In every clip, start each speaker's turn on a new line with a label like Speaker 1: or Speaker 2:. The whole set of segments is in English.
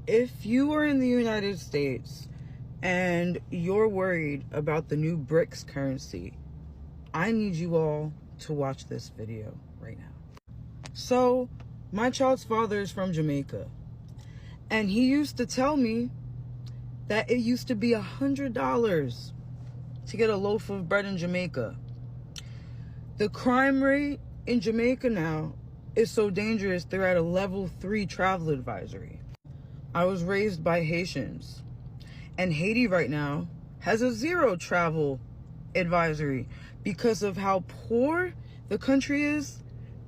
Speaker 1: If you are in the United States and you're worried about the new BRICS currency, I need you all to watch this video right now. So, my child's father is from Jamaica, and he used to tell me that it used to be $100 to get a loaf of bread in Jamaica. The crime rate in Jamaica now is so dangerous, they're at a level 3 travel advisory. I was raised by Haitians, and Haiti right now has a 0 travel advisory because of how poor the country is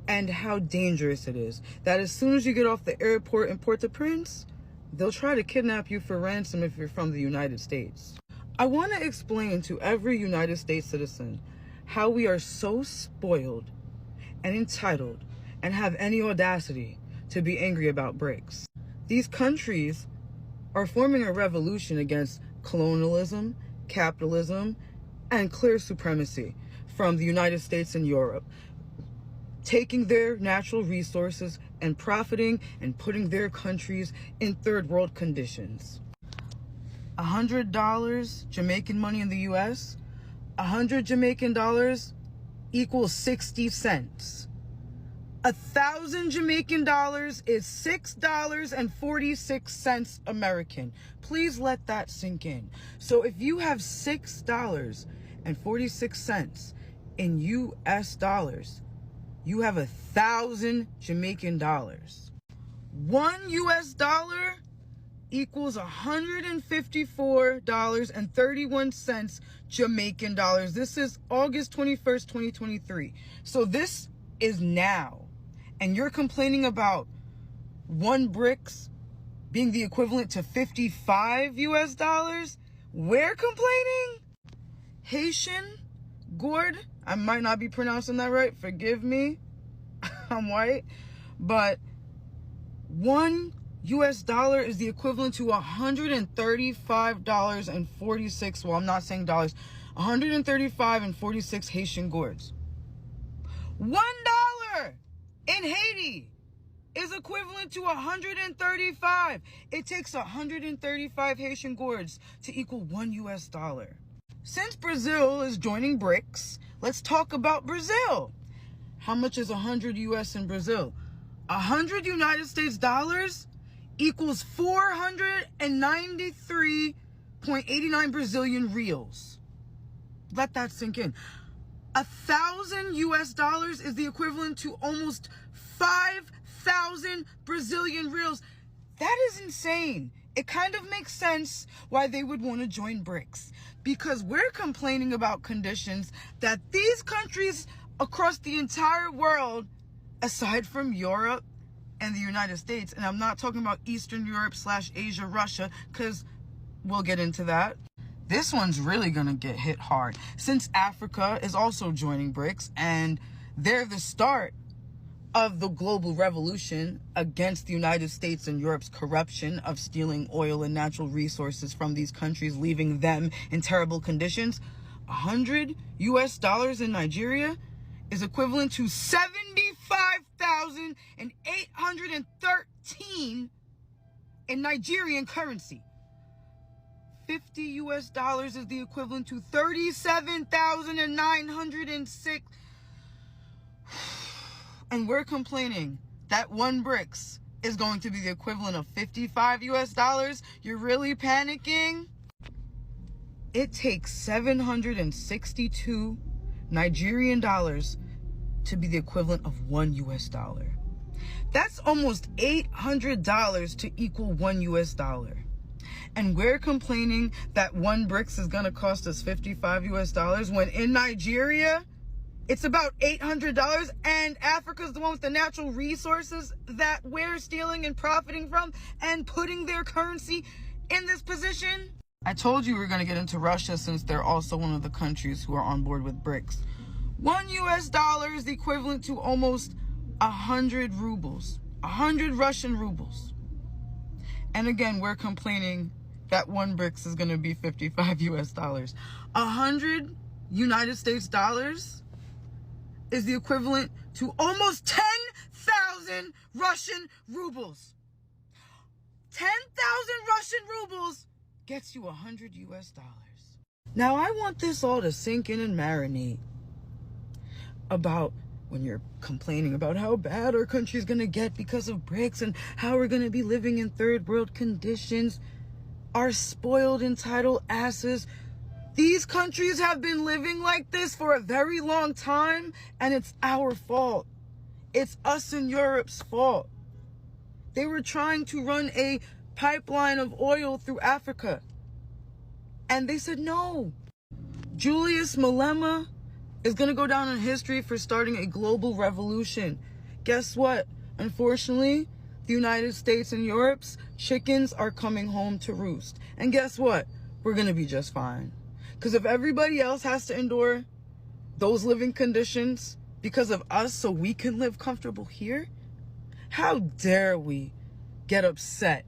Speaker 1: and how dangerous it is. That as soon as you get off the airport in Port-au-Prince, they'll try to kidnap you for ransom if you're from the United States. I want to explain to every United States citizen how we are so spoiled and entitled and have any audacity to be angry about BRICS. These countries are forming a revolution against colonialism, capitalism, and clear supremacy from the United States and Europe, taking their natural resources and profiting and putting their countries in third world conditions. $100 Jamaican money in the US, 100 Jamaican dollars equals 60 cents. 1,000 Jamaican dollars is $6.46 American. Please let that sink in. So if you have $6.46 in US dollars, you have 1,000 Jamaican dollars. 1 US dollar equals $154.31 Jamaican dollars. This is August 21st, 2023. So this is now. And you're complaining about 1 BRICS being the equivalent to 55 US dollars? We're complaining? Haitian gourd, I might not be pronouncing that right, forgive me, I'm white, but 1 US dollar is the equivalent to $135.46, well, I'm not saying dollars, 135.46 Haitian gourds. $1 in Haiti is equivalent to 135. It takes 135 Haitian gourds to equal 1 US dollar. Since Brazil is joining BRICS, let's talk about Brazil. How much is 100 US in Brazil? 100 United States dollars equals 493.89 Brazilian reals. Let that sink in. 1,000 US dollars is the equivalent to almost 5,000 Brazilian reals. That is insane. It kind of makes sense why they would want to join BRICS, because we're complaining about conditions that these countries across the entire world, aside from Europe and the United States, and I'm not talking about Eastern Europe / Asia, Russia, because we'll get into that. This one's really going to get hit hard since Africa is also joining BRICS, and they're the start of the global revolution against the United States and Europe's corruption of stealing oil and natural resources from these countries, leaving them in terrible conditions. 100 US dollars in Nigeria is equivalent to 75,813 in Nigerian currency. 50 US dollars is the equivalent to 37,906. And we're complaining that 1 BRICS is going to be the equivalent of 55 US dollars. You're really panicking? It takes 762 Nigerian dollars to be the equivalent of 1 US dollar. That's almost $800 to equal 1 US dollar. And we're complaining that 1 BRICS is going to cost us 55 US dollars when in Nigeria, it's about $800, and Africa's the one with the natural resources that we're stealing and profiting from and putting their currency in this position. I told you we were going to get into Russia since they're also one of the countries who are on board with BRICS. 1 US dollar is the equivalent to almost 100 rubles, 100 Russian rubles. And again, we're complaining that 1 BRICS is going to be 55 US dollars. 100 United States dollars is the equivalent to almost 10,000 Russian rubles. 10,000 Russian rubles gets you 100 US dollars. Now, I want this all to sink in and marinate about when you're complaining about how bad our country's going to get because of BRICS and how we're going to be living in third world conditions. Our spoiled, entitled asses. These countries have been living like this for a very long time, and it's our fault. It's us in Europe's fault. They were trying to run a pipeline of oil through Africa, and they said no. Julius Malema is going to go down in history for starting a global revolution. Guess what? Unfortunately, the United States and Europe's chickens are coming home to roost. And guess what? We're going to be just fine. Because if everybody else has to endure those living conditions because of us so we can live comfortable here, how dare we get upset?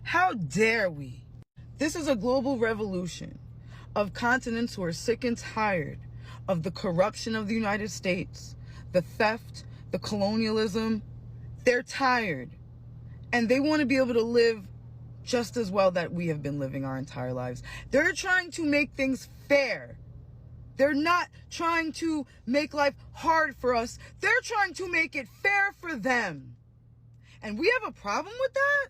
Speaker 1: How dare we? This is a global revolution of continents who are sick and tired of the corruption of the United States, the theft, the colonialism. They're tired, and they want to be able to live just as well that we have been living our entire lives. They're trying to make things fair. They're not trying to make life hard for us. They're trying to make it fair for them. And we have a problem with that?